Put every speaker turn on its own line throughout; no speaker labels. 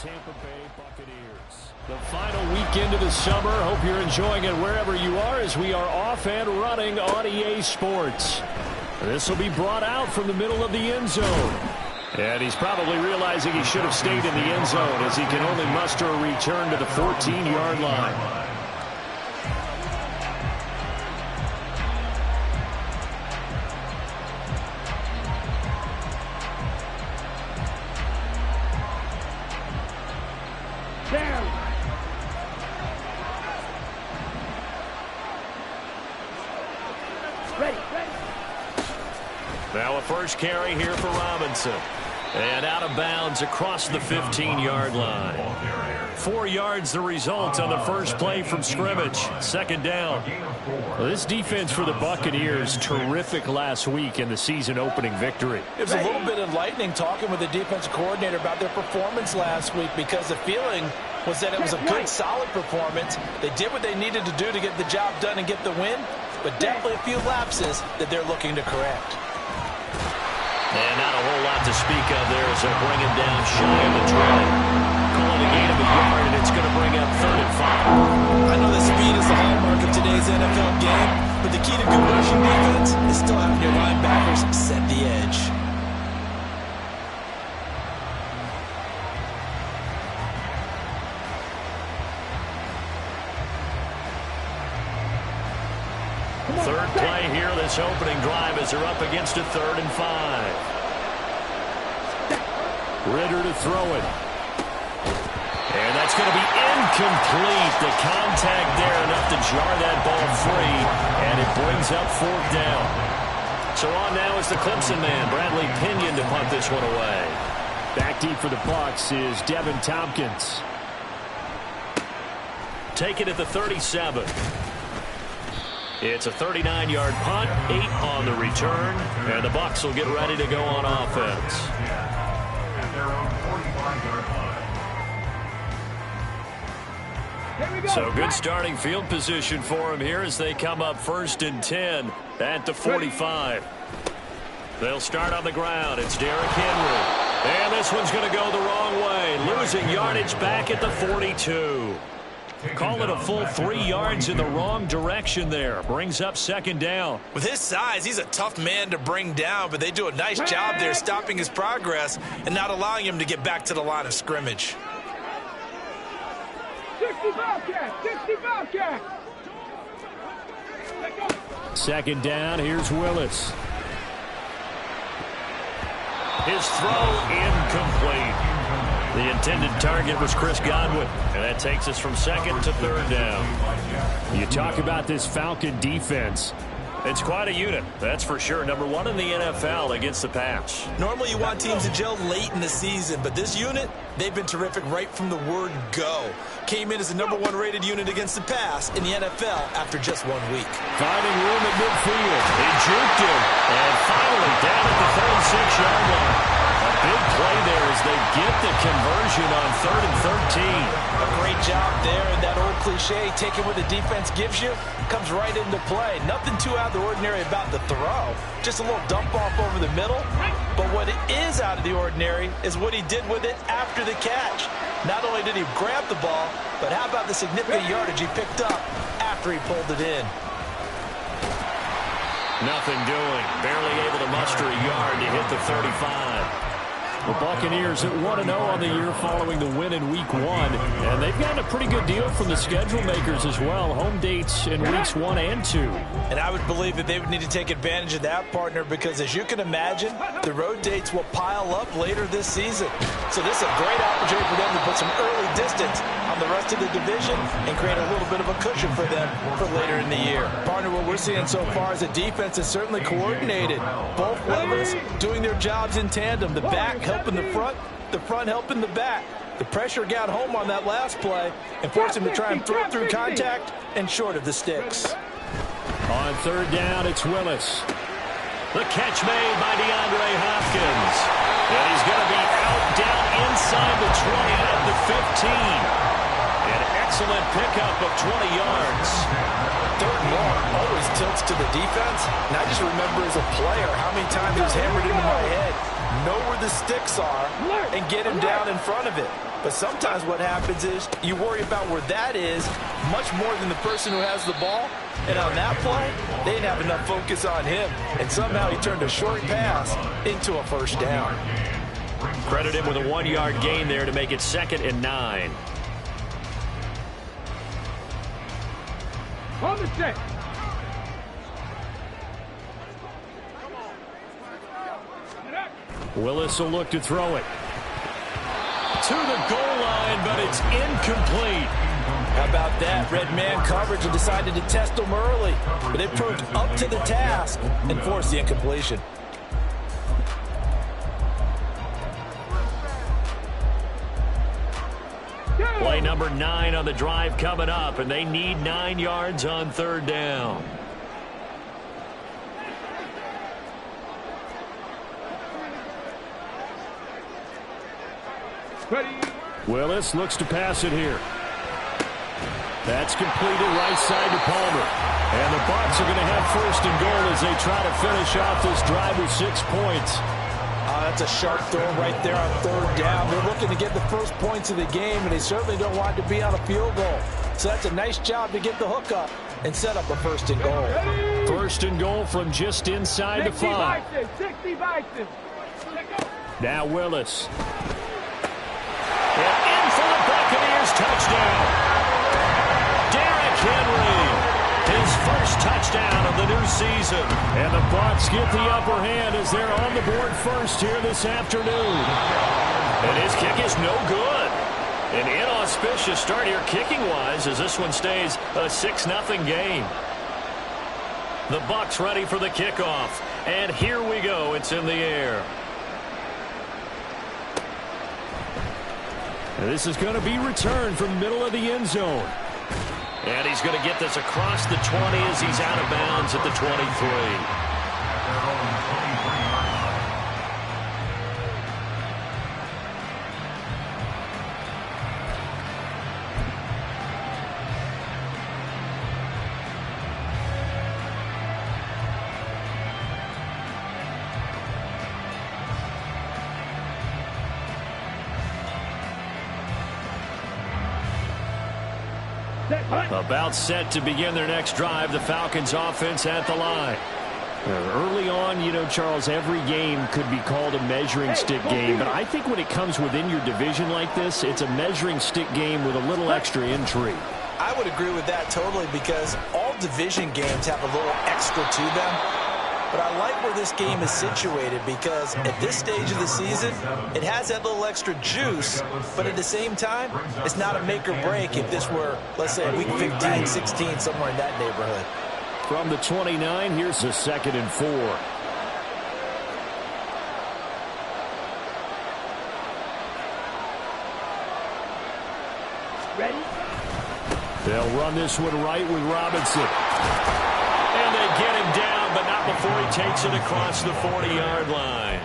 Tampa Bay Buccaneers. The final weekend of the summer. Hope you're enjoying it wherever you are as we are off and running on EA Sports. This will be brought out from the middle of the end zone. And he's probably realizing he should have stayed in the end zone as he can only muster a return to the 14-yard line. Now a first carry here for Robinson. And out of bounds across the 15-yard line. 4 yards the result on the first play from scrimmage. Second down. Well, this defense for the Buccaneers, terrific last week in the season-opening victory.
It was a little bit enlightening talking with the defensive coordinator about their performance last week because the feeling was that it was a good, solid performance. They did what they needed to do to get the job done and get the win, but definitely a few lapses that they're looking to correct.
And not a whole lot to speak of there as they'll bring him down shy of the 20. Calling a gain of a yard, and it's going to bring up 3rd and 5.
I know that speed is the hallmark of today's NFL game, but the key to good rushing defense is still having your linebackers set the edge.
Third play here, this opening drive as they're up against a 3rd and 5. Ritter to throw it. And that's going to be incomplete. The contact there enough to jar that ball free, and it brings up 4th down. So on now is the Clemson man, Bradley Pinion, to punt this one away. Back deep for the Bucs is Devin Tompkins. Take it at the 37. It's a 39-yard punt, 8 on the return, and the Bucs will get ready to go on offense. So good starting field position for them here as they come up 1st and 10 at the 45. They'll start on the ground. It's Derrick Henry. And this one's going to go the wrong way, losing yardage back at the 42. Call it a full 3 yards in the wrong direction there. Brings up 2nd down.
With his size, he's a tough man to bring down, but they do a nice job there stopping his progress and not allowing him to get back to the line of scrimmage.
60 Bobcat! 60 Bobcat!
2nd down, here's Willis. His throw incomplete. The intended target was Chris Godwin, and that takes us from 2nd to 3rd down. You talk about this Falcon defense. It's quite a unit, that's for sure. Number 1 in the NFL against the pass.
Normally you want teams to gel late in the season, but this unit, they've been terrific right from the word go. Came in as the number 1 rated unit against the pass in the NFL after just 1 week.
Finding room at midfield. They juked him, and finally down at the 36-yard line. A big play there as they get the conversion on 3rd and 13.
A great job there, and that old cliche, taking what the defense gives you, comes right into play. Nothing too out of the ordinary about the throw. Just a little dump off over the middle. But what is out of the ordinary is what he did with it after the catch. Not only did he grab the ball, but how about the significant yardage he picked up after he pulled it in?
Nothing doing. Barely able to muster a yard to hit the 35. The Buccaneers at 1-0 on the year following the win in Week 1. And they've gotten a pretty good deal from the schedule makers as well. Home dates in Weeks 1 and 2.
And I would believe that they would need to take advantage of that, partner, because as you can imagine, the road dates will pile up later this season. So this is a great opportunity for them to put some early distance on the rest of the division and create a little bit of a cushion for them for later in the year. Partner, what we're seeing so far is the defense is certainly coordinated. Both levels doing their jobs in tandem. The back helping the front helping the back. The pressure got home on that last play and forced him to try and throw through contact and short of the sticks.
On 3rd down, it's Willis. The catch made by DeAndre Hopkins. And he's going to be out down inside the 20 at the 15. An excellent pickup of 20 yards.
Third and long always tilts to the defense. And I just remember as a player how many times it was hammered into my head. Know where the sticks are and get him down in front of it. But sometimes what happens is you worry about where that is much more than the person who has the ball. And on that play, they didn't have enough focus on him. And somehow he turned a short pass into a first down.
Credit him with a 1-yard gain there to make it 2nd and 9.
On the set.
Willis will look to throw it. To the goal line, but it's incomplete.
How about that? Red man coverage and decided to test him early. But they proved up to the task and forced the incompletion.
Play number 9 on the drive coming up, and they need 9 yards on 3rd down.
Ready.
Willis looks to pass it here. That's completed right side to Palmer. And the Bucs are going to have 1st and goal as they try to finish off this drive with 6 points.
That's a sharp throw right there on 3rd down. They're looking to get the first points of the game, and they certainly don't want to be on a field goal. So that's a nice job to get the hook up and set up a 1st and goal.
1st and goal from just inside the 5.
60 Bison.
Now Willis. And in for the Buccaneers touchdown. Derrick Henry. His first touchdown of the new season. And the Bucs get the upper hand as they're on the board first here this afternoon. And his kick is no good. An inauspicious start here kicking-wise as this one stays a 6-0 game. The Bucs ready for the kickoff. And here we go. It's in the air. And this is going to be returned from middle of the end zone. And he's going to get this across the 20 as he's out of bounds at the 23. About set to begin their next drive, the Falcons offense at the line. Early on, you know, Charles, every game could be called a measuring stick game, but I think when it comes within your division like this, it's a measuring stick game with a little extra intrigue.
I would agree with that totally because all division games have a little extra to them. But I like where this game is situated because at this stage of the season, it has that little extra juice, but at the same time, it's not a make or break if this were, let's say, week 15, 16, somewhere in that neighborhood.
From the 29, here's the 2nd and 4.
Ready?
They'll run this one right with Robinson. And they get him down, but not before he takes it across the 40-yard line.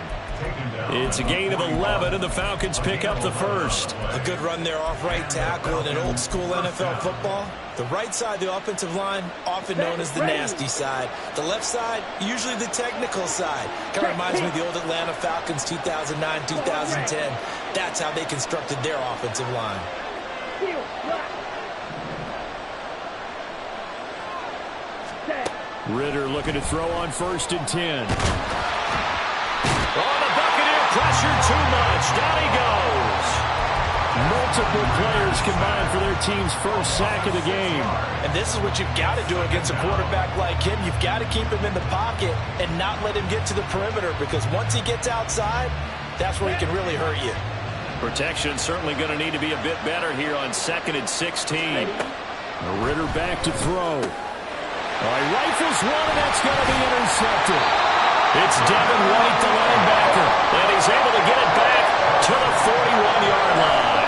It's a gain of 11, and the Falcons pick up the first.
A good run there off right tackle in an old-school NFL football. The right side of the offensive line, often known as the nasty side. The left side, usually the technical side. Kind of reminds me of the old Atlanta Falcons 2009, 2010. That's how they constructed their offensive line.
Ritter looking to throw on 1st and 10. Oh, the Buccaneer pressure too much. Down he goes. Multiple players combined for their team's first sack of the game.
And this is what you've got to do against a quarterback like him. You've got to keep him in the pocket and not let him get to the perimeter because once he gets outside, that's where he can really hurt you.
Protection certainly going to need to be a bit better here on 2nd and 16. Ritter back to throw. He rifles one, and that's going to be intercepted. It's Devin White, the linebacker, and he's able to get it back to the 41-yard line.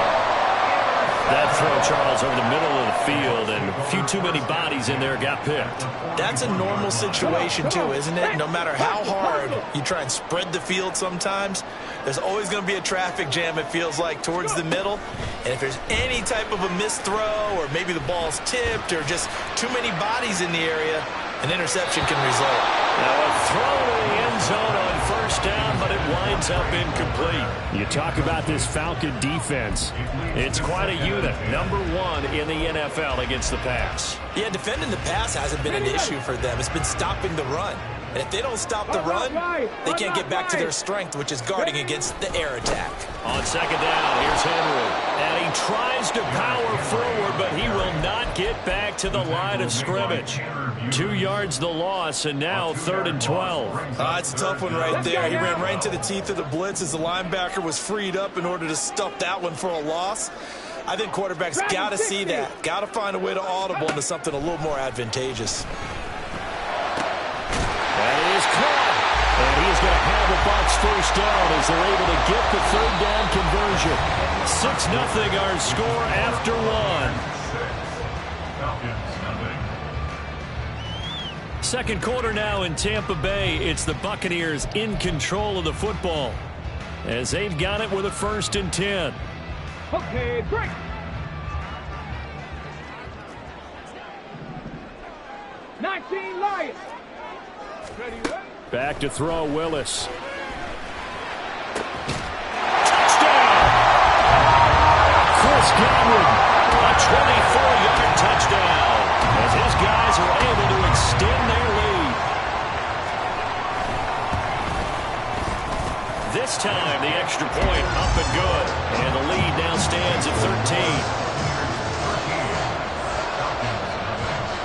That throw Charles, over the middle of the field, and a few too many bodies in there got picked.
That's a normal situation, too, isn't it? No matter how hard you try and spread the field sometimes, there's always going to be a traffic jam, it feels like, towards the middle. And if there's any type of a missed throw, or maybe the ball's tipped, or just too many bodies in the area, an interception can result.
Now a throw to the end zone on first down, but it winds up incomplete.
You talk about this Falcon defense.
It's quite a unit. Number 1 in the NFL against the pass.
Yeah, defending the pass hasn't been an issue for them. It's been stopping the run. And if they don't stop the run, they can't get back to their strength, which is guarding against the air attack.
On second down, here's Henry. And he tries to power forward, but he will not get back to the line of scrimmage. 2 yards the loss, and now 3rd and 12.
It's a tough one right there. He ran right into the teeth of the blitz as the linebacker was freed up in order to stuff that one for a loss. I think quarterbacks got to see that. Got to find a way to audible into something a little more advantageous.
That is caught. And he is going to have the Bucs first down as they're able to get the 3rd down conversion. 6-0 our score after 1. Second quarter now in Tampa Bay. It's the Buccaneers in control of the football as they've got it with a 1st and 10.
Okay, break. Lions.
Back to throw, Willis.
Touchdown! Chris Godwin, a 24-yard touchdown as his guys are able to extend their lead. This time, the extra point up and good, and the lead now stands at 13.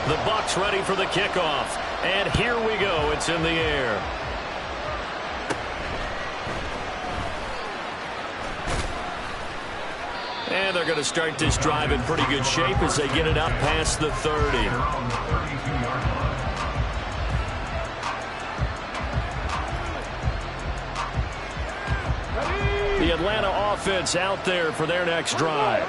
The Bucs ready for the kickoff. And here we go. It's in the air. And they're going to start this drive in pretty good shape as they get it up past the 30. The Atlanta offense out there for their next drive.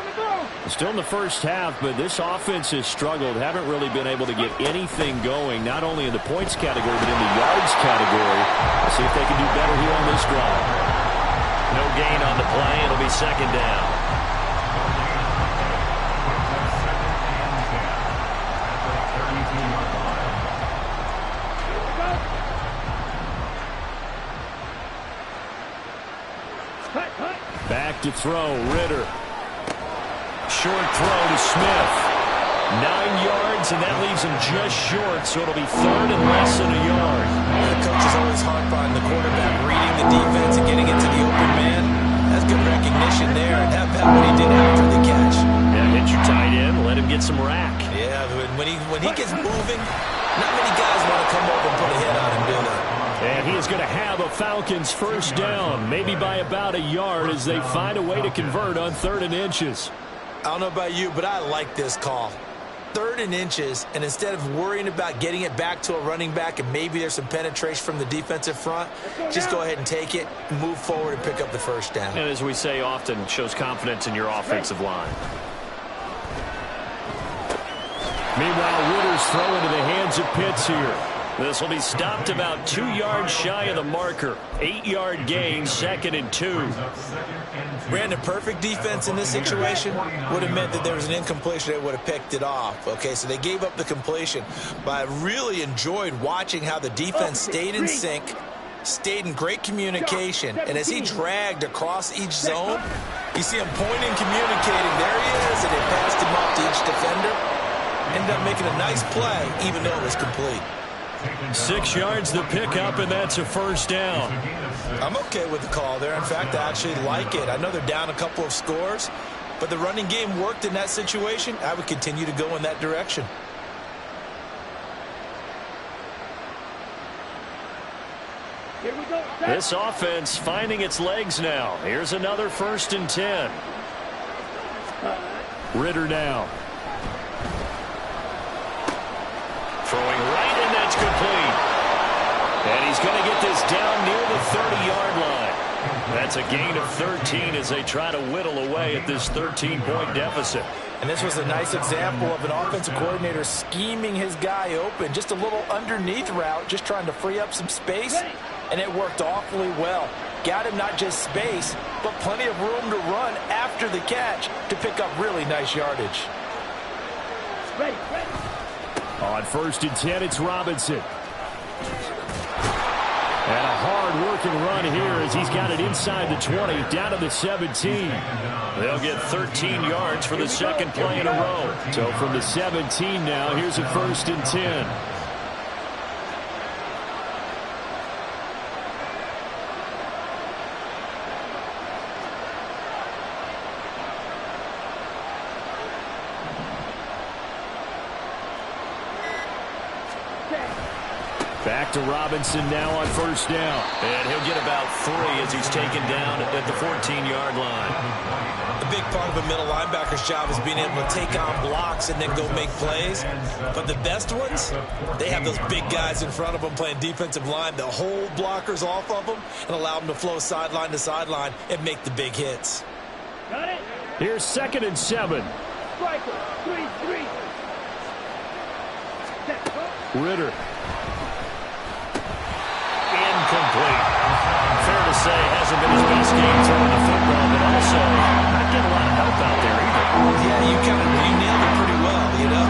Still in the first half, but this offense has struggled. Haven't really been able to get anything going, not only in the points category, but in the yards category. Let's see if they can do better here on this drive. No gain on the play. It'll be 2nd down. Back to throw, Ritter. Short throw to Smith. 9 yards, and that leaves him just short, so it'll be 3rd and less than a yard.
The coach is always hard on the quarterback, reading the defense and getting into the open man. That's good recognition there, and how about what he did after the catch.
Yeah, hit your tight end, let him get some rack.
Yeah, when he gets moving, not many guys want to come over and put a hit on him, do they?
And he is going to have a Falcons first down, maybe by about a yard as they find a way to convert on 3rd and inches.
I don't know about you, but I like this call. 3rd and inches, and instead of worrying about getting it back to a running back and maybe there's some penetration from the defensive front, just go ahead and take it, move forward, and pick up the first down.
And as we say often, shows confidence in your offensive line. Meanwhile, Ritter's throw into the hands of Pitts here. This will be stopped about 2 yards shy of the marker. 8-yard gain, 2nd and 2.
Brandon, perfect defense in this situation would have meant that there was an incompletion. They would have picked it off. Okay, so they gave up the completion. But I really enjoyed watching how the defense stayed in sync, stayed in great communication. And as he dragged across each zone, you see him pointing, communicating. There he is, and they passed him off to each defender. Ended up making a nice play, even though it was complete.
6 yards the pickup, and that's a first down.
I'm okay with the call there. In fact, I actually like it. I know they're down a couple of scores, but the running game worked in that situation. I would continue to go in that direction.
Here we go.
This offense finding its legs now. Here's another 1st and 10. Ritter now. Throwing right, and that's complete. And he's going to get this down near the 30-yard line. That's a gain of 13 as they try to whittle away at this 13-point deficit.
And this was a nice example of an offensive coordinator scheming his guy open. Just a little underneath route, just trying to free up some space, and it worked awfully well. Got him not just space, but plenty of room to run after the catch to pick up really nice yardage.
On 1st and 10, it's Robinson. And a hard-working run here as he's got it inside the 20, down to the 17.
They'll get 13 yards for the second play in a row.
So from the 17 now, here's a 1st and 10. Back to Robinson now on 1st down.
And he'll get about 3 as he's taken down at the 14-yard line.
A big part of a middle linebacker's job is being able to take on blocks and then go make plays. But the best ones, they have those big guys in front of them playing defensive line that hold blockers off of them and allow them to flow sideline to sideline and make the big hits.
Got it?
Here's 2nd and 7.
Striker, 3-3.
Ritter.
Incomplete. Fair to say, hasn't been his best game throwing the football, but also not getting a lot of help out there either.
Yeah, you nailed it pretty well, you know.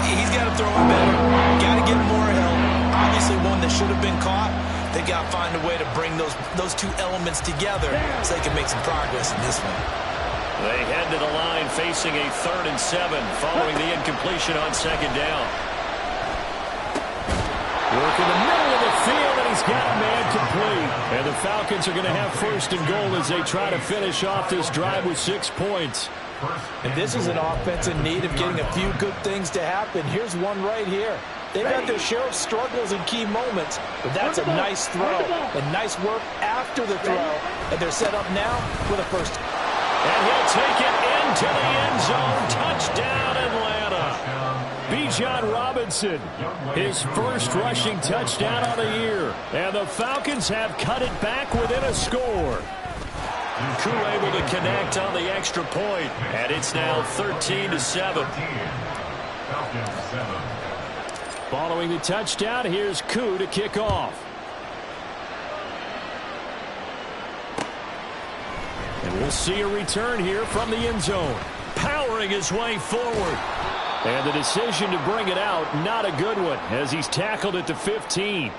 He's got to throw it better. Got to get more help. Obviously one that should have been caught. They got to find a way to bring those two elements together so they can make some progress in this one.
They head to the line facing a 3rd and 7 following the incompletion on 2nd down.
Work in the middle of the field, and he's got a man complete. And the Falcons are going to have 1st and goal as they try to finish off this drive with 6 points.
And this is an offense in need of getting a few good things to happen. Here's one right here. They've had their share of struggles in key moments, but that's a nice throw and nice work after the throw. And they're set up now with a 1st.
And he'll take it into the end zone. Touchdown, Atlanta.
Bijan Robinson, his 1st rushing touchdown on the year. And the Falcons have cut it back within a score.
Koo able to connect on the extra point, and it's now 13-7.
Following the touchdown, here's Koo to kick off. And we'll see a return here from the end zone.
Powering his way forward.
And the decision to bring it out, not a good one, as he's tackled at the 15.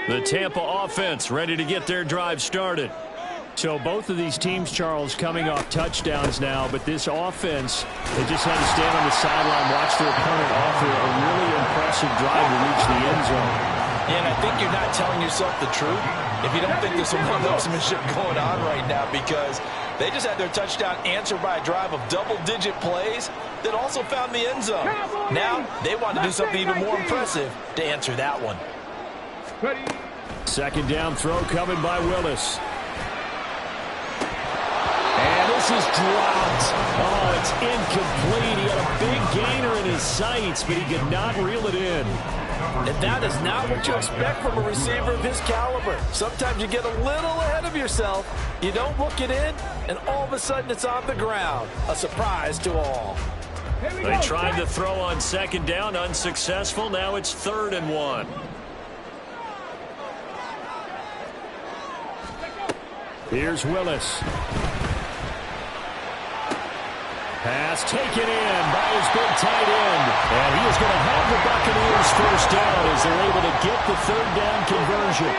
The Tampa offense ready to get their drive started.
So both of these teams, Charles, coming off touchdowns now, but this offense, they just had to stand on the sideline, watch their opponent offer a really impressive drive to reach the end zone.
Yeah, and I think you're not telling yourself the truth if you don't think there's some one-upsmanship going on right now, because they just had their touchdown answered by a drive of double-digit plays that also found the end zone. Now they want to do something even more impressive to answer that one.
2nd down throw coming by Willis. And this is dropped. Oh, it's incomplete. He had a big gainer in his sights, but he could not reel it in.
And that is not what you expect from a receiver of his caliber. Sometimes you get a little ahead of yourself, you don't look it in, and all of a sudden it's on the ground. A surprise to all.
They tried to throw on 2nd down, unsuccessful. Now it's 3rd and 1.
Here's Willis. Pass taken in by his big tight end. And he is going to have the Buccaneers 1st down as they're able to get the 3rd down conversion.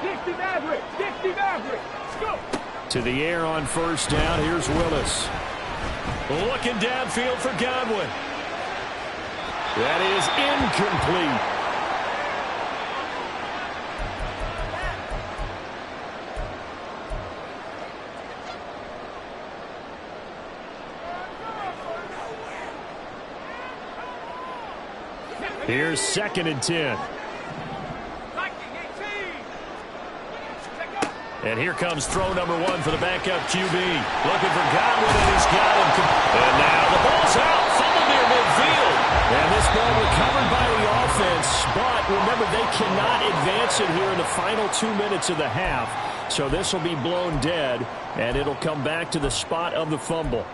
60 Maverick. Go.
To the air on 1st down. Here's Willis.
Looking downfield for Godwin.
That is incomplete. Here's 2nd and 10.
And here comes throw number 1 for the backup QB. Looking for Godwin, and he's got him. And now the ball's out. Fumble near midfield. And this ball recovered by the offense. But remember, they cannot advance it here in the final 2 minutes of the half. So this will be blown dead, and it'll come back to the spot of the fumble.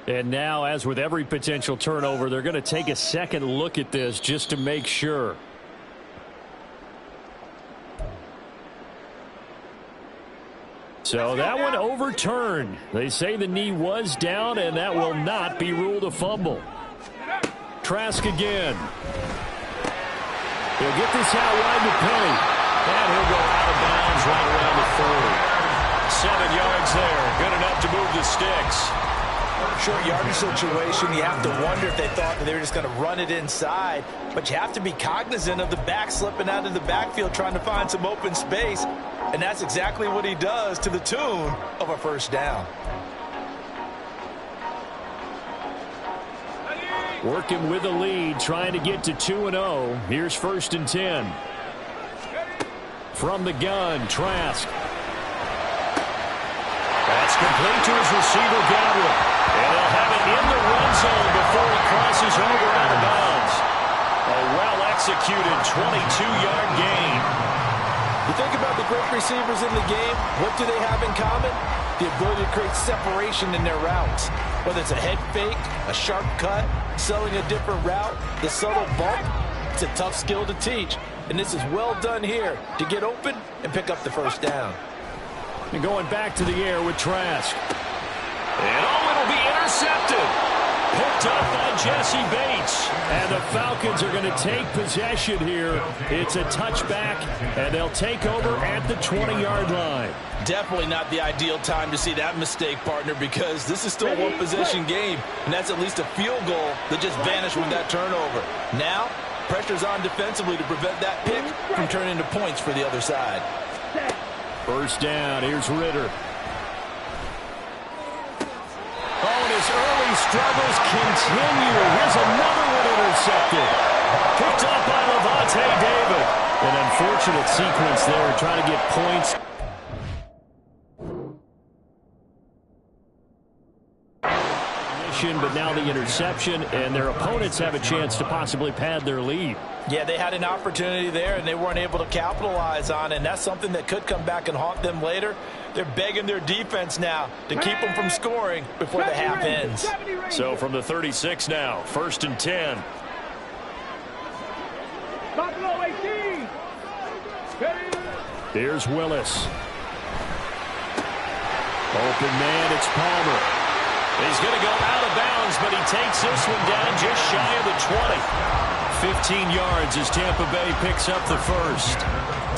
And now, as with every potential turnover, they're going to take a second look at this just to make sure. So that one overturned. They say the knee was down, and that will not be ruled a fumble. Trask again. He'll get this out wide to Penny. And he'll go out of bounds right around the 40. 7 yards there. Good enough to move the sticks.
Short yardage situation, you have to wonder if they thought that they were just going to run it inside. But you have to be cognizant of the back slipping out of the backfield trying to find some open space. And that's exactly what he does, to the tune of a first down.
Working with the lead, trying to get to 2-0. Here's 1st and 10. From the gun, Trask. That's complete to his receiver, Godwin. And he'll have it in the red zone before he crosses over out of bounds. A well-executed 22-yard gain.
You think about the great receivers in the game, what do they have in common? The ability to create separation in their routes. Whether it's a head fake, a sharp cut, selling a different route, the subtle bump, it's a tough skill to teach. And this is well done here to get open and pick up the first down.
And going back to the air with Trask.
And it'll be intercepted. Picked up by Jesse Bates.
And the Falcons are going to take possession here. It's a touchback, and they'll take over at the 20-yard line.
Definitely not the ideal time to see that mistake, partner, because this is still a one-possession game, and that's at least a field goal that just vanished with that turnover. Now, pressure's on defensively to prevent that pick from turning into points for the other side.
First down, here's Ritter. Oh, and his early struggles continue. Here's another one intercepted. Picked up by Levante David. An unfortunate sequence there, trying to get points. But now the interception, and their opponents have a chance to possibly pad their lead.
Yeah, they had an opportunity there, and they weren't able to capitalize on it, and that's something that could come back and haunt them later. They're begging their defense now to keep them from scoring before the half ends.
So from the 36 now, 1st and 10.
Here's Willis. Open man, it's Palmer.
He's going to go out of bounds, but he takes this one down just shy of the 20. 15 yards as Tampa Bay picks up the first.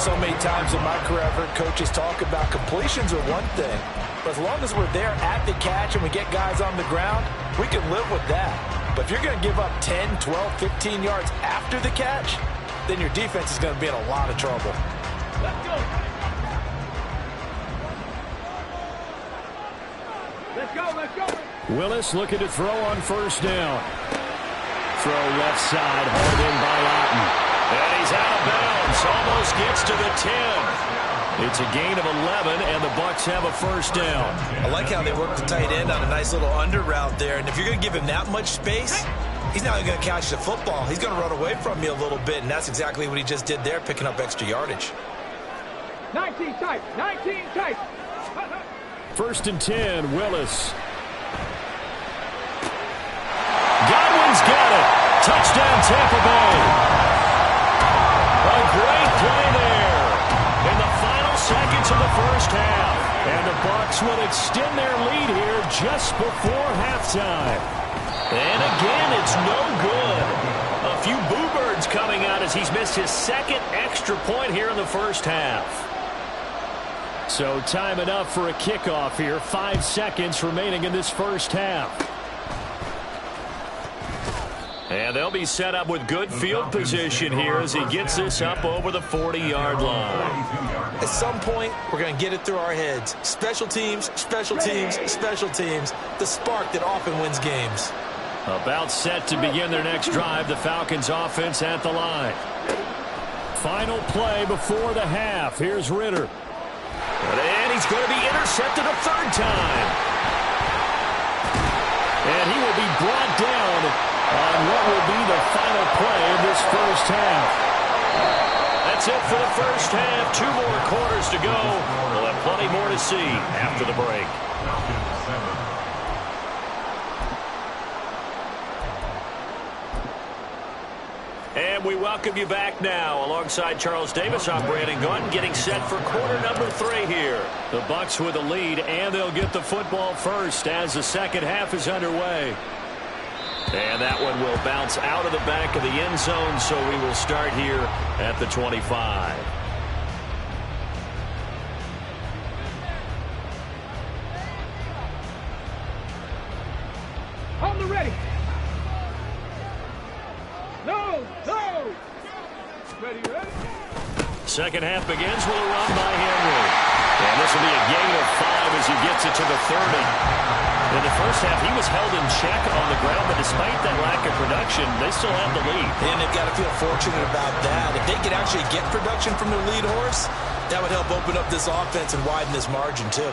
So many times in my career, I've heard coaches talk about completions are one thing, but as long as we're there at the catch and we get guys on the ground, we can live with that. But if you're going to give up 10, 12, 15 yards after the catch, then your defense is going to be in a lot of trouble.
Let's go. Let's go, let's go.
Willis looking to throw on first down. Throw left side, hauled in by Otten.
And he's out of bounds. Almost gets to the 10. It's a gain of 11, and the Bucs have a first down.
I like how they work the tight end on a nice little under route there. And if you're going to give him that much space, he's not going to catch the football. He's going to run away from you a little bit, and that's exactly what he just did there, picking up extra yardage.
19 tight, 19 tight.
1st and 10, Willis.
Godwin's got it. Touchdown, Tampa Bay. A great play there in the final seconds of the first half. And the Bucs will extend their lead here just before halftime. And again, it's no good. A few boo birds coming out as he's missed his second extra point here in the first half. So time enough for a kickoff here. 5 seconds remaining in this first half. And they'll be set up with good field position here as he gets this up over the 40-yard line.
At some point, we're going to get it through our heads. Special teams, special teams, special teams. The spark that often wins games.
About set to begin their next drive, the Falcons offense at the line.
Final play before the half. Here's Ritter.
And he's going to be intercepted a third time.
And he will be brought down on what will be the final play of this first half.
That's it for the first half. 2 more quarters to go. We'll have plenty more to see after the break. And we welcome you back now. Alongside Charles Davis, I'm Brandon Gunn, getting set for quarter number 3 here. The Bucs with a lead, and they'll get the football first as the second half is underway. And that one will bounce out of the back of the end zone, so we will start here at the 25.
On the ready. No. Ready.
Second half begins with a run by Henry. And this will be a gain of 5 as he gets it to the 30. In the first half, he was held in check on the ground, but despite that lack of production, they still have the lead.
And they've got to feel fortunate about that. If they could actually get production from their lead horse, that would help open up this offense and widen this margin, too.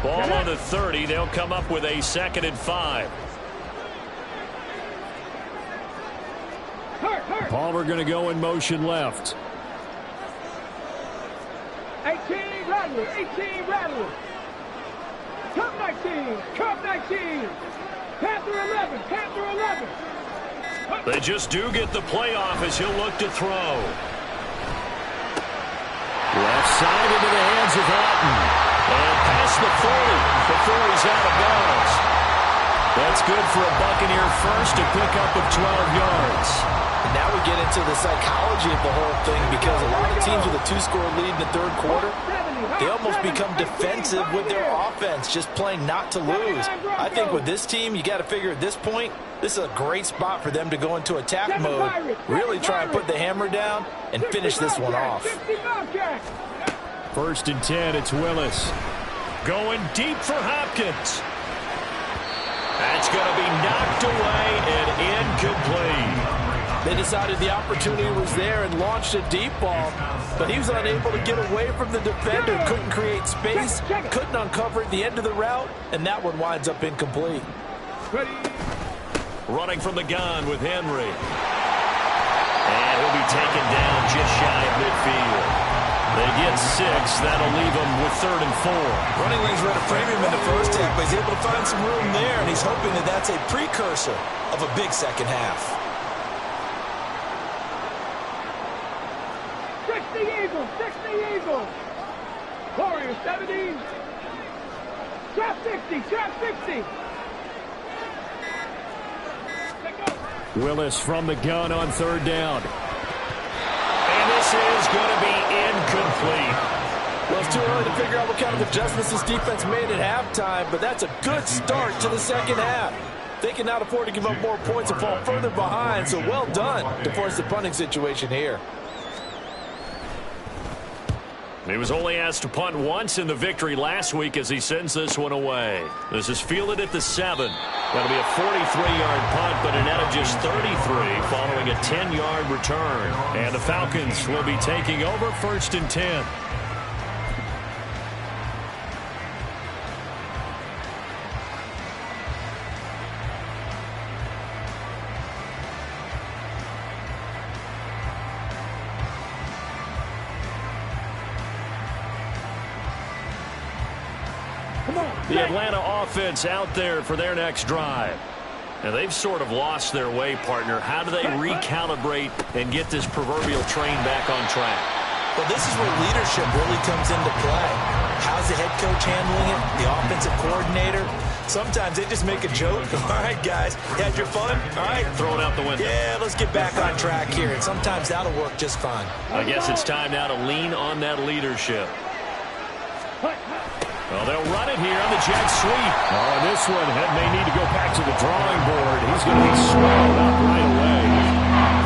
Ball on the 30. They'll come up with a 2nd and 5.
Palmer going to go in motion left.
18 Rattler. Cup 19. Panther 11.
They just do get the playoff as he'll look to throw.
Left side into the hands of Alton.
And past the 40 before he's out of bounds. That's good for a Buccaneer first, a pickup of 12 yards.
And now we get into the psychology of the whole thing, because a lot of teams with a 2-score lead in the third quarter, they almost become defensive with their offense, just playing not to lose. I think with this team, you got to figure at this point, this is a great spot for them to go into attack mode, really try and put the hammer down and finish this one off.
1st and 10, it's Willis.
Going deep for Hopkins. That's going to be knocked away and incomplete.
They decided the opportunity was there and launched a deep ball, but he was unable to get away from the defender, couldn't create space, couldn't uncover at the end of the route, and that one winds up incomplete.
Running from the gun with Henry. And he'll be taken down just shy of midfield. They get 6. That'll leave them with 3rd and 4.
Running lanes were to frame him in the first half, but he's able to find some room there, and he's hoping that that's a precursor of a big second half.
60 Eagles. Warriors 70. Trap 60.
Willis from the gun on 3rd down.
And this is going to be incomplete.
Well, it's too early to figure out what kind of adjustments this defense made at halftime, but that's a good start to the second half. They cannot afford to give up more points and fall further behind, so well done to force the punting situation here.
He was only asked to punt once in the victory last week as he sends this one away. This is fielded at the 7. That'll be a 43-yard punt, but a net of just 33 following a 10-yard return. And the Falcons will be taking over 1st and 10. The Atlanta offense out there for their next drive. And they've sort of lost their way, partner. How do they recalibrate and get this proverbial train back on track?
Well, this is where leadership really comes into play. How's the head coach handling it? The offensive coordinator? Sometimes they just make a joke. All right, guys, you had your fun? All right.
Throw it out the window.
Yeah, let's get back on track here. And sometimes that'll work just fine.
I guess it's time now to lean on that leadership. Well, they'll run it here on the jet sweep.
Oh, this one may need to go back to the drawing board. He's going to be swallowed up right away.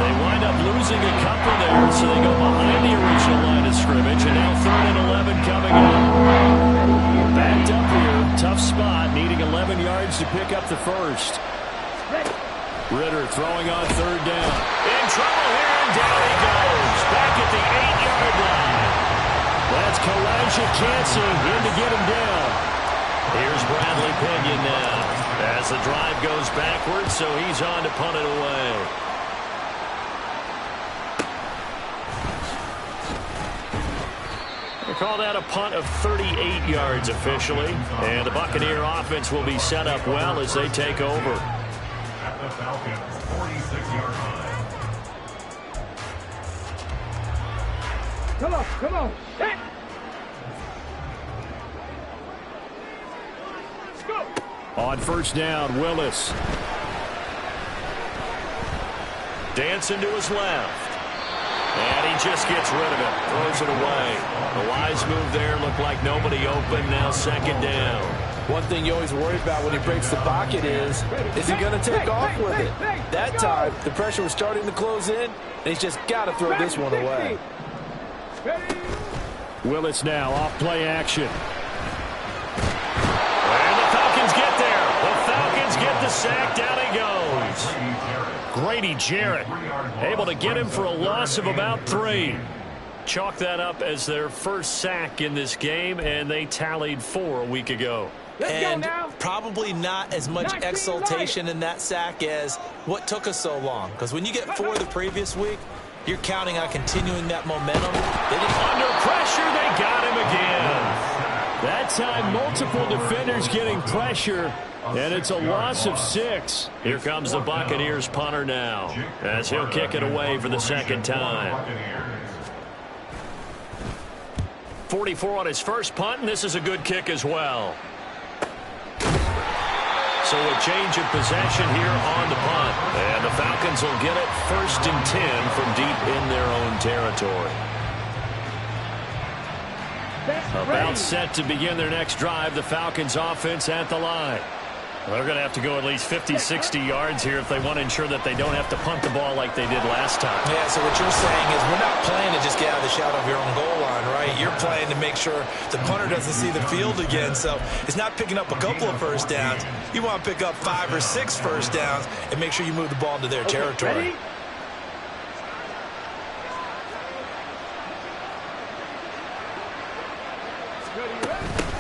They wind up losing a couple there, so they go behind the original line of scrimmage, and now 3rd and 11 coming up. Backed up here, tough spot, needing 11 yards to pick up the first. Ritter throwing on 3rd down. In trouble here, and down he goes. Back at the 8-yard line. That's Kalijah Cansey in to get him down. Here's Bradley Pinion now. As the drive goes backwards, so he's on to punt it away. They call that a punt of 38 yards officially. And the Buccaneer offense will be set up well as they take over.
At the Falcons' 46-yard line.
Come on. Set. Go.
On 1st down, Willis.
Dancing to his left. And he just gets rid of it. Throws it away. The wise move there. Looked like nobody open. Now 2nd down.
One thing you always worry about when he breaks the pocket is he going to take off with it? That time, the pressure was starting to close in, and he's just got to throw this one away.
Willis now off play action.
And the Falcons get there. The Falcons get the sack. Down he goes. Grady Jarrett able to get him for a loss of about 3. Chalk that up as their first sack in this game, and they tallied 4 a week ago.
And probably not as much exultation in that sack as what took us so long. Because when you get 4 the previous week, you're counting on continuing that momentum.
Under pressure, they got him again.
That time, multiple defenders getting pressure, and it's a loss of 6.
Here comes the Buccaneers punter now, as he'll kick it away for the 2nd time. 44 on his first punt, and this is a good kick as well. So a change of possession here on the punt. And the Falcons will get it 1st and 10 from deep in their own territory.
About set to begin their next drive, the Falcons offense at the line.
Well, they're going to have to go at least 50, 60 yards here if they want to ensure that they don't have to punt the ball like they did last time.
Yeah, so what you're saying is we're not playing to just get out of the shadow of your own goal line, right? You're playing to make sure the punter doesn't see the field again. So it's not picking up a couple of first downs. You want to pick up 5 or 6 first downs and make sure you move the ball into their territory.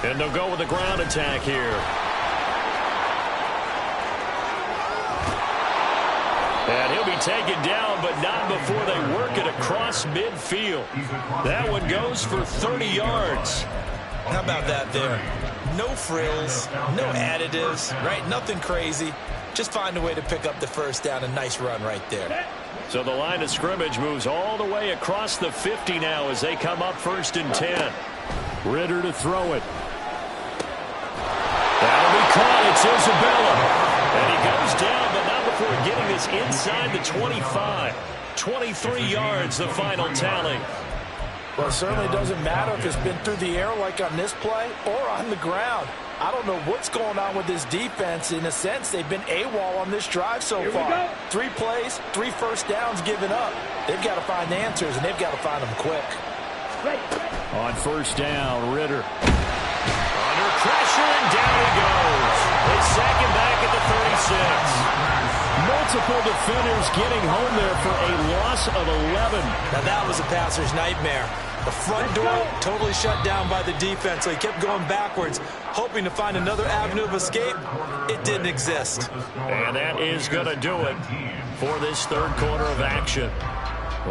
And they'll go with the ground attack here. And he'll be taken down, but not before they work it across midfield. That one goes for 30 yards.
How about that there? No frills, no additives, right? Nothing crazy. Just find a way to pick up the first down. A nice run right there.
So the line of scrimmage moves all the way across the 50 now as they come up 1st and 10.
Ritter to throw it.
That'll be caught. It's Isabella. And he goes down, but not before getting this inside the 25. 23 yards, the final tally.
Well, it certainly doesn't matter if it's been through the air like on this play or on the ground. I don't know what's going on with this defense. In a sense, they've been AWOL on this drive so far. 3 plays, 3 first downs given up. They've got to find answers, and they've got to find them quick.
On 1st down, Ritter.
Under pressure, and down he goes. They sack him back at the 36.
Multiple defenders getting home there for a loss of 11.
Now that was a passer's nightmare. The front door totally shut down by the defense, so he kept going backwards, hoping to find another avenue of escape. It didn't exist.
And that is going to do it for this 3rd quarter of action.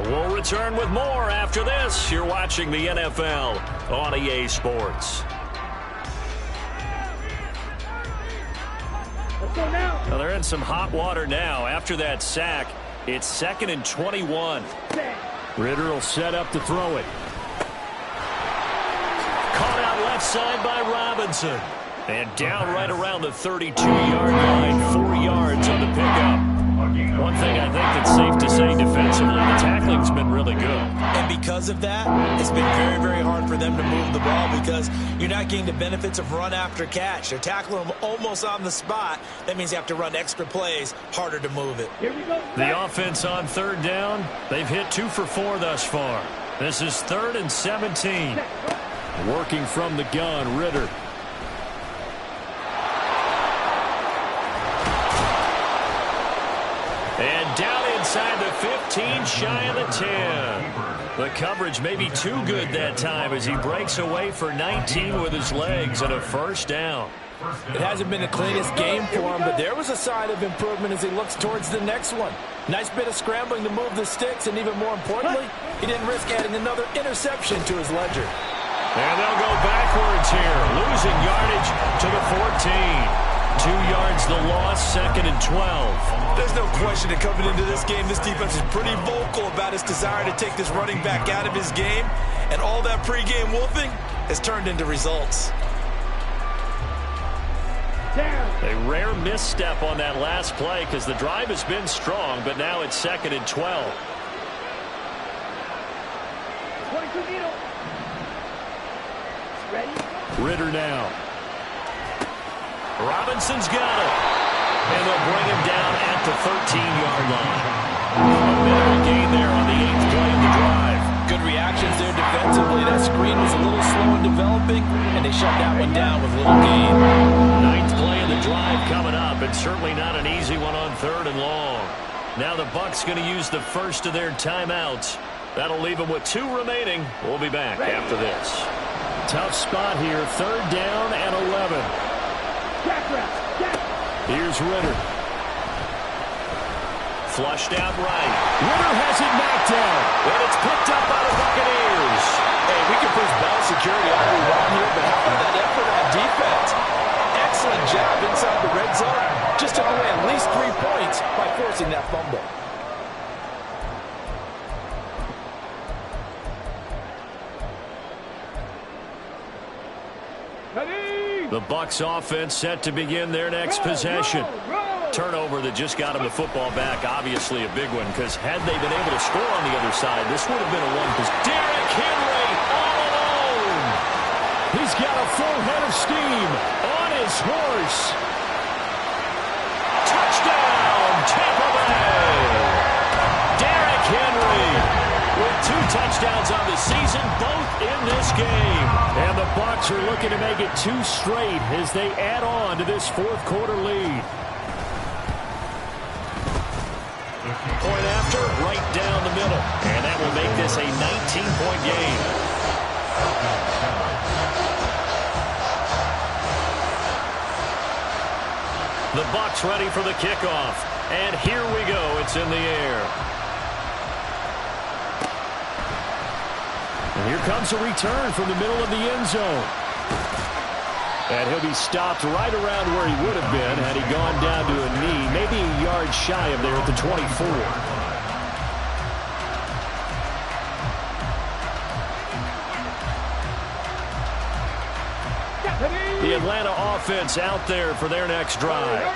We'll return with more after this. You're watching the NFL on EA Sports. Well, they're in some hot water now. After that sack, it's 2nd and 21.
Ritter will set up to throw it.
Caught out left side by Robinson. And down right around the 32-yard line. 4 yards on the pickup. One thing I think that's safe to say defensively, the tackling's been really good.
And because of that, it's been very, very hard for them to move the ball because you're not getting the benefits of run after catch. They're tackling them almost on the spot. That means you have to run extra plays, harder to move it.
Here we go.
The offense on third down, they've hit 2 for 4 thus far. This is 3rd and 17. Working from the gun, Ritter. And down inside the 15, shy of the 10. The coverage may be too good that time as he breaks away for 19 with his legs and a first down.
It hasn't been the cleanest game for him, but there was a sign of improvement as he looks towards the next one. Nice bit of scrambling to move the sticks, and even more importantly, he didn't risk adding another interception to his ledger.
And they'll go backwards here, losing yardage to the 14. 2 yards the loss, 2nd and 12.
There's no question that coming into this game, this defense is pretty vocal about its desire to take this running back out of his game, and all that pregame wolfing has turned into results.
A rare misstep on that last play because the drive has been strong, but now it's 2nd and 12.
22 needle. Ready?
Ritter now. Robinson's got it. And they'll bring him down at the 13-yard line. A minute gain there on the 8th play of the drive.
Good reactions there defensively. That screen was a little slow in developing, and they shut that one down with little gain.
9th play of the drive coming up, and certainly not an easy one on 3rd and long. Now the Bucs going to use the first of their timeouts. That'll leave them with 2 remaining. We'll be back after this. Tough spot here, 3rd down and 11. Here's Ritter. Flushed out right. Ritter has it knocked down. And it's picked up by the Buccaneers.
Hey, we can push ball security all we want here, but how about that effort on defense? Excellent job inside the red zone. Just took away at least 3 points by forcing that fumble.
The Bucs offense set to begin their next possession. Turnover that just got him the football back. Obviously a big one because had they been able to score on the other side, this would have been a one. Derrick Henry all alone.
He's got a full head of steam on his horse.
Touchdown, Tampa Bay. Derrick Henry with 2 touchdowns on the season, both in this game.
And the Bucs are looking to make it 2 straight as they add on to this 4th quarter lead.
Point after, right down the middle. And that will make this a 19-point game. The Bucs ready for the kickoff. And here we go. It's in the air.
And here comes a return from the middle of the end zone. And he'll be stopped right around where he would have been had he gone down to a knee, maybe a yard shy of there at the 24.
The Atlanta offense out there for their next drive.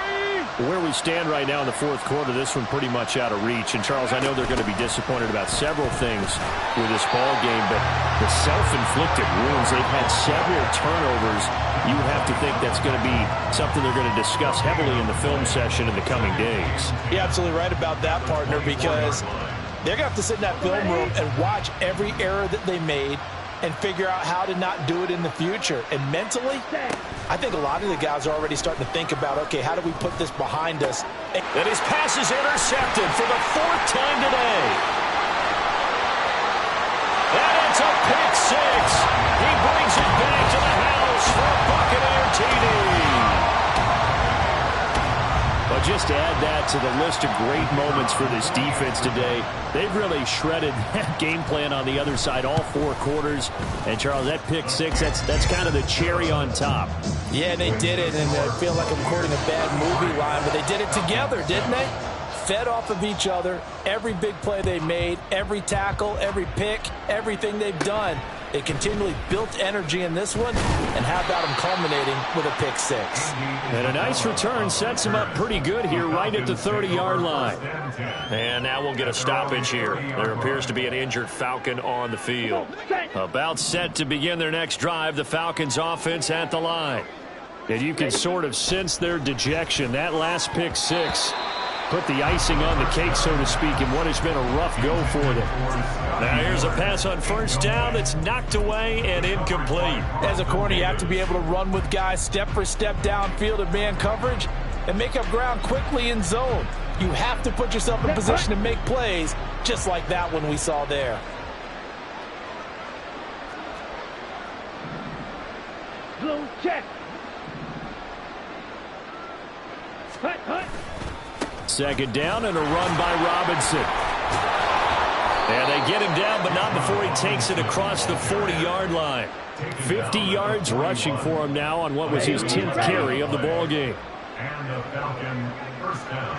Where we stand right now in the 4th quarter, this one pretty much out of reach. And, Charles, I know they're going to be disappointed about several things with this ball game, but the self-inflicted wounds, they've had several turnovers. You would have to think that's going to be something they're going to discuss heavily in the film session in the coming days.
You're absolutely right about that, partner, because they're going to have to sit in that film room and watch every error that they made and figure out how to not do it in the future. And mentally, I think a lot of the guys are already starting to think about, okay, how do we put this behind us?
And his pass is intercepted for the 4th time today. And it's a pick 6. He brings it back to the house for a Buccaneer TD.
But just to add that to the list of great moments for this defense today, they've really shredded that game plan on the other side all 4 quarters. And, Charles, that pick 6, that's kind of the cherry on top.
Yeah, they did it, and I feel like I'm quoting a bad movie line, but they did it together, didn't they? Fed off of each other, every big play they made, every tackle, every pick, everything they've done They continually built energy in this one, and how about them culminating with a pick six?
And a nice return sets him up pretty good here right at the 30-yard line.
And now we'll get a stoppage here. There appears to be an injured Falcon on the field.
About set to begin their next drive, the Falcons offense at the line. And you can sort of sense their dejection. That last pick six put the icing on the cake, so to speak, in what has been a rough go for them.
Now here's a pass on first down that's knocked away and incomplete.
As a corner, you have to be able to run with guys step for step downfield in man coverage and make up ground quickly in zone. You have to put yourself in position to make plays, just like that one we saw there.
Blue check. Hut, hut.
Second down and a run by Robinson.
And they get him down, but not before he takes it across the 40-yard line.
50 yards rushing for him now on what was his 10th carry of the ball game.
And the Falcon first down.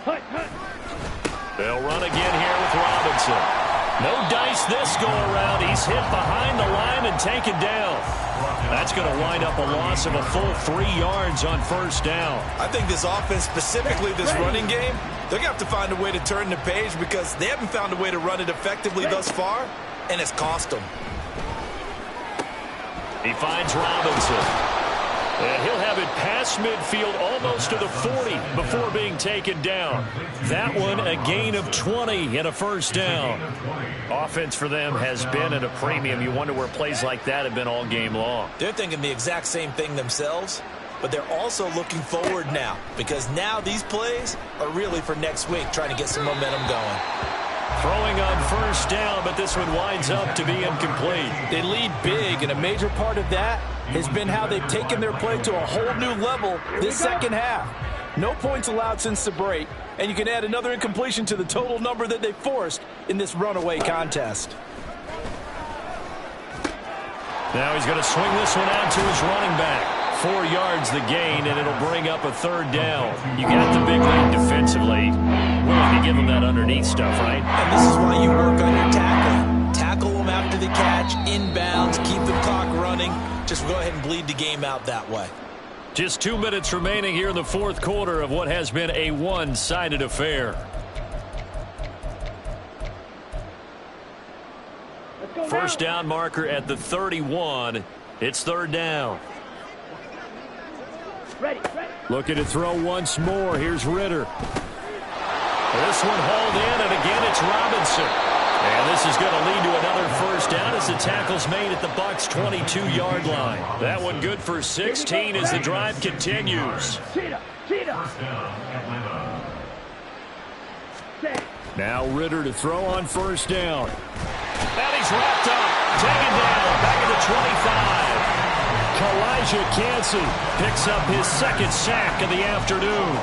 Hut, hut.
They'll run again here with Robinson. No dice this go-around. He's hit behind the line and taken down. That's going to wind up a loss of a full 3 yards on first down.
I think this offense, specifically this running game, they're going to have to find a way to turn the page because they haven't found a way to run it effectively thus far, and it's cost them.
He finds Robinson. And he'll have it past midfield almost to the 40 before being taken down. That one a gain of 20 and a first down. Offense for them has been at a premium. You wonder where plays like that have been all game long.
They're thinking the exact same thing themselves, but they're also looking forward now because now these plays are really for next week, trying to get some momentum going.
Throwing on first down, but this one winds up to be incomplete.
They lead big, and a major part of that has been how they've taken their play to a whole new level this second half. No points allowed since the break, and you can add another incompletion to the total number that they forced in this runaway contest.
Now he's going to swing this one out to his running back. 4 yards the gain, and it'll bring up a third down. You got the big lead defensively. Willing to give them that underneath stuff, right?
And this is why you work on your tackling. Tackle them after the catch, inbounds, keep the clock running. Just go ahead and bleed the game out that way.
Just 2 minutes remaining here in the fourth quarter of what has been a one-sided affair. First down marker at the 31. It's third down.
Ready, ready.
Looking to throw once more. Here's Ritter.
This one hauled in, and again it's Robinson. And this is going to lead to another first down as the tackle's made at the Bucs' 22-yard line. That one good for 16 as the drive continues.
Cheetah, cheetah.
First down, Atlanta.
Set.
Now Ritter to throw on first down.
And he's wrapped up, taken down, back at the 25.
Elijah Canson picks up his second sack of the afternoon.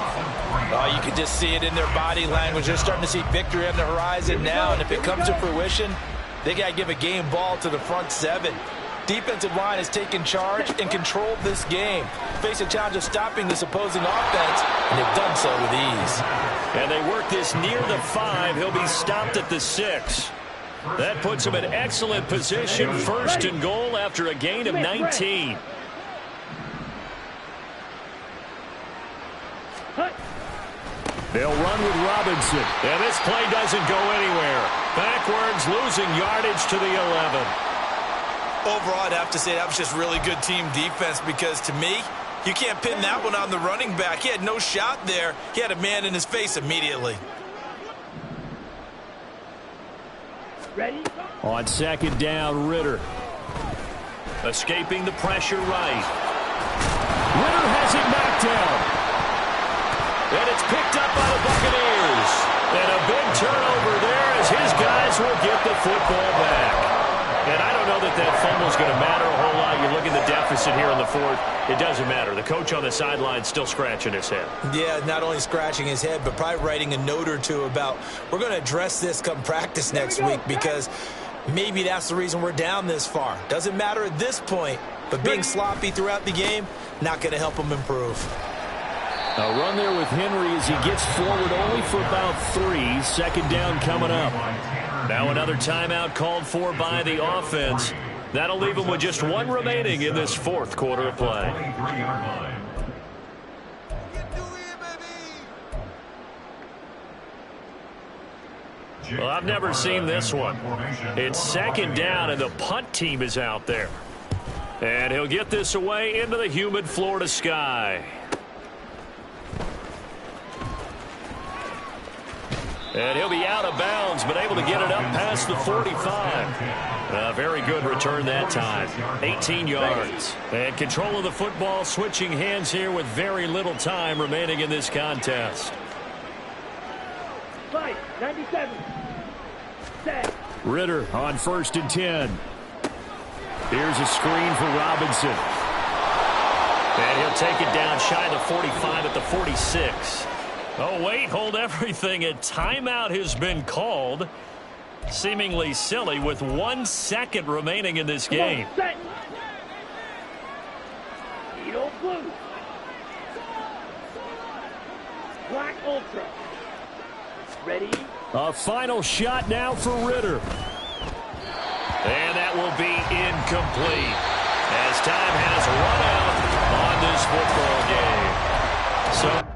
Oh, you can just see it in their body language. They're starting to see victory on the horizon now, and if it comes to fruition, they got to give a game ball to the front seven. Defensive line has taken charge and controlled this game. Face a challenge of stopping this opposing offense, and they've done so with ease.
And they work this near the 5. He'll be stopped at the 6. That puts him in excellent position, first and goal after a gain of 19.
They'll run with Robinson.
And this play doesn't go anywhere. Backwards, losing yardage to the 11.
Overall, I'd have to say that was just really good team defense because, to me, you can't pin that one on the running back. He had no shot there. He had a man in his face immediately.
Ready?
On second down, Ritter.
Escaping the pressure right.
Ritter has it knocked down.
And it's picked up by the Buccaneers. And a big turnover there as his guys will get the football back. And I don't know that that fumble's going to matter a whole lot. You look at the deficit here in the fourth. It doesn't matter. The coach on the sideline still scratching his head.
Yeah, not only scratching his head, but probably writing a note or two about we're going to address this come practice next week because maybe that's the reason we're down this far. Doesn't matter at this point, but being sloppy throughout the game, not going to help him improve.
A run there with Henry as he gets forward only for about 3. Second down coming up.
Now another timeout called for by the offense. That'll leave them with just one remaining in this fourth quarter of play.
23-yard line.
Well, I've never seen this one. It's second down, and the punt team is out there. And he'll get this away into the humid Florida sky. And he'll be out of bounds, but able to get it up past the 45. Very good return that time. 18 yards. And control of the football, switching hands here with very little time remaining in this contest.
Fight, 97. Set.
Ritter on 1st and 10. Here's a screen for Robinson.
And he'll take it down shy of the 45 at the 46. Oh, wait, hold everything. A timeout has been called. Seemingly silly with 1 second remaining in this game.
Set. Edo blue. Black ultra. Ready?
A final shot now for Ritter.
And that will be incomplete as time has run out on this football game. So